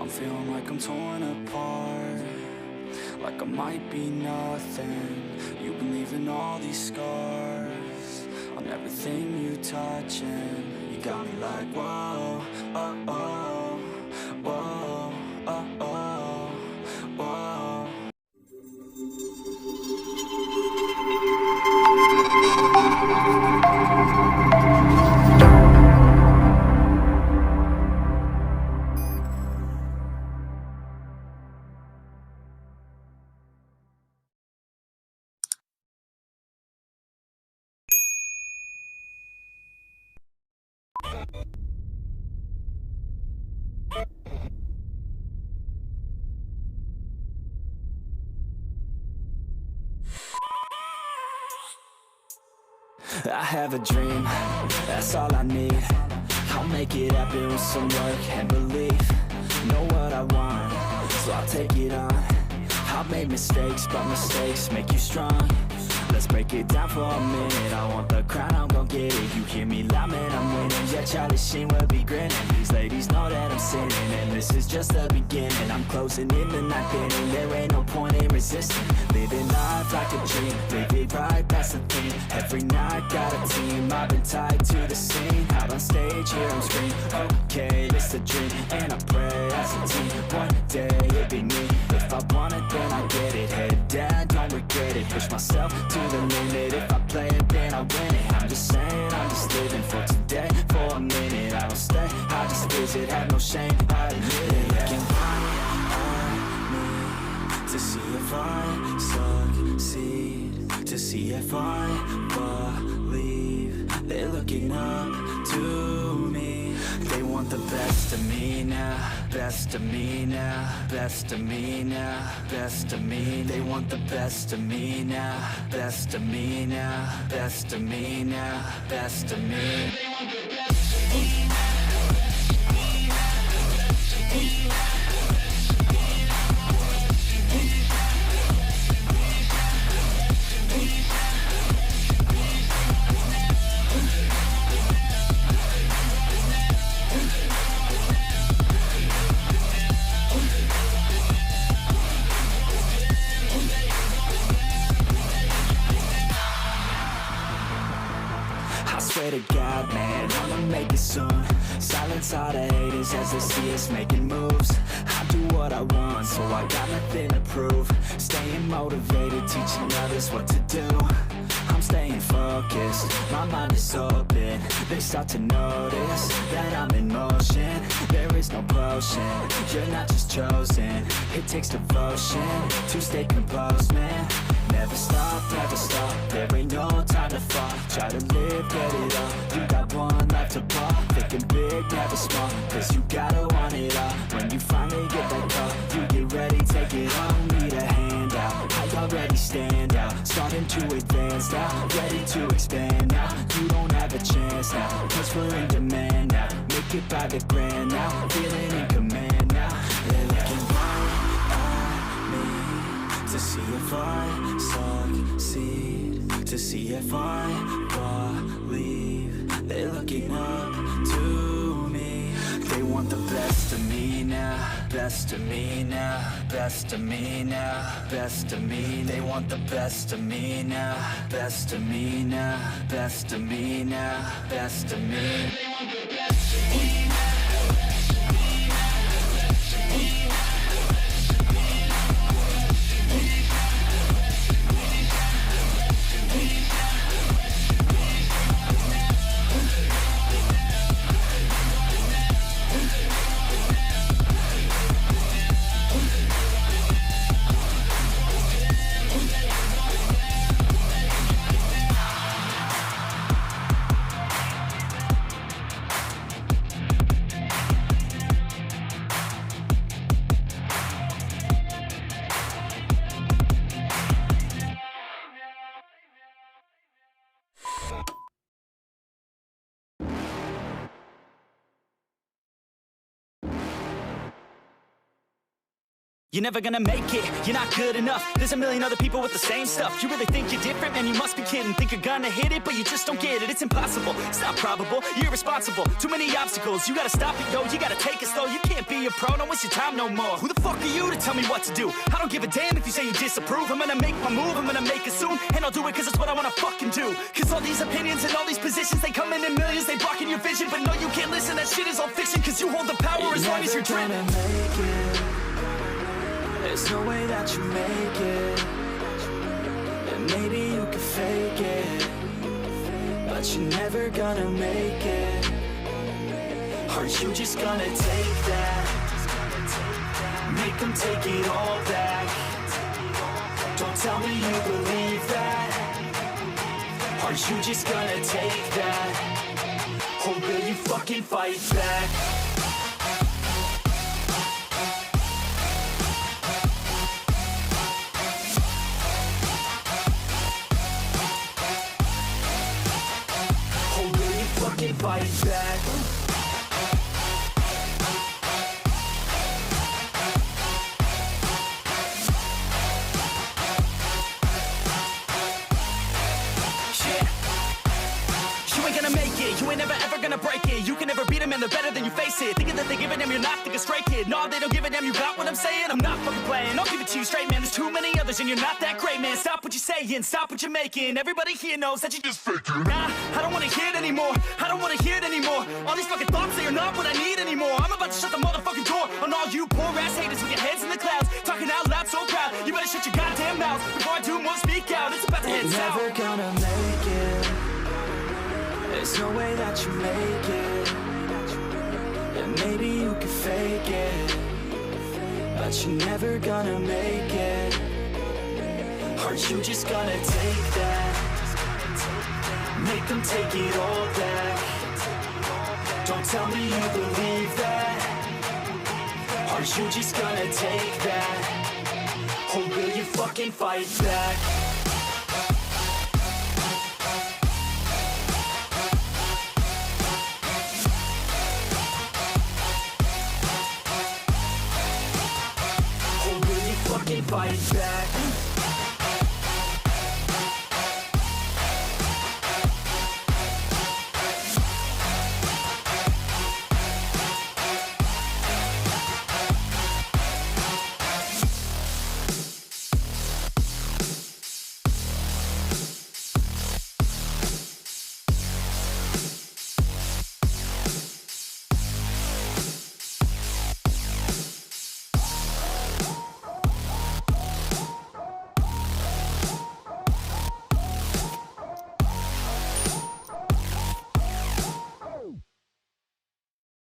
I'm feeling like I'm torn apart, like I might be nothing. You've been leaving all these scars on everything you touch, and you got me like whoa, oh, oh, whoa, oh, oh, whoa. I have a dream, that's all I need. I'll make it happen with some work and belief. Know what I want, so I'll take it on. I've made mistakes, but mistakes make you strong. Let's break it down for a minute. I want the crown, I'm gon' get it. You hear me loud, man, I'm winning. Yeah, Charlie Sheen will be grinning. These ladies know that I'm sinning, and this is just the beginning. I'm closing in the ninth inning. There ain't no point in resisting. Living life like a dream, live it right, that's the thing. Every night, got a team, I've been tied to the scene. Out on stage, here I'm screaming, okay, this a dream. And I pray as a team, one day it'll be me. If I want it, then I get it. Head down, don't regret it. Push myself to the limit. If I play it, then I win it. I'm just saying, I'm just living for today. For a minute, I don't stay, I just visit. Have no shame, I admit it. Looking at me to see if I succeed, to see if I believe. They're looking up to me. They want the best of me now, best of me now, best of me now, best of me. They want the best of me now, best of me now, best of me now, best of me. They want the best of me now. Swear to God, man, I'ma make it soon. Silence all the haters as they see us making moves. I do what I want, so I got nothing to prove. Staying motivated, teaching others what to do. I'm staying focused, my mind is open. They start to notice that I'm in motion. There is no potion, you're not just chosen. It takes devotion to stay composed, man. Never stop, there ain't no time to fall. Try to live, get it all, you got one life to pop. Thinking big, never small, cause you gotta want it all. When you finally get that call, you get ready, take it on. Need a hand out, I already stand out. Starting to advance now, ready to expand now. You don't have a chance now, cause we're in demand now. Make it by the grand now, feeling in command now. They're looking right at me to see if I succeed, to see if I believe. They're looking up to me. They want the best of me now, best of me now, best of me now, best of me. They want the best of me now, best of me now, best of me now, best of me. They want the best of me now. You're never gonna make it, you're not good enough. There's a million other people with the same stuff. You really think you're different? Man, you must be kidding. Think you're gonna hit it, but you just don't get it. It's impossible, it's not probable, you're irresponsible. Too many obstacles, you gotta stop it, yo. You gotta take it slow, you can't be a pro. Don't waste your time no more. Who the fuck are you to tell me what to do? I don't give a damn if you say you disapprove. I'm gonna make my move, I'm gonna make it soon. And I'll do it cause it's what I wanna fucking do. Cause all these opinions and all these positions, they come in millions, they blocking your vision. But no, you can't listen, that shit is all fiction. Cause you hold the power as long as you're dreaming. There's no way that you make it. And maybe you can fake it, but you're never gonna make it. Aren't you just gonna take that? Make them take it all back. Don't tell me you believe that. Aren't you just gonna take that? Or will you fucking fight back? Fight back. You ain't gonna make it, you ain't never ever gonna break it. You can never beat them and they're better than you face it. Thinking that they give a damn, you're not thinking straight, kid. No, they don't give a damn, you got what I'm saying? I'm not fucking playing, I'll give it to you straight, man. There's too many others and you're not that great, man. Stop what you're saying, stop what you're making. Everybody here knows that you just faking. Nah, I don't wanna hear it anymore, I don't wanna hear it anymore. All these fucking thoughts, they are not what I need anymore. I'm about to shut the motherfucking door on all you poor ass haters with your heads in the clouds, talking out loud so proud. You better shut your goddamn mouth before I do more speak out. It's about to head south. You're never gonna make it. There's no way that you make it. And maybe you can fake it, but you're never gonna make it. Aren't you just gonna take that? Make them take it all back. Don't tell me you believe that. Aren't you just gonna take that? Or will you fucking fight back? Fight back.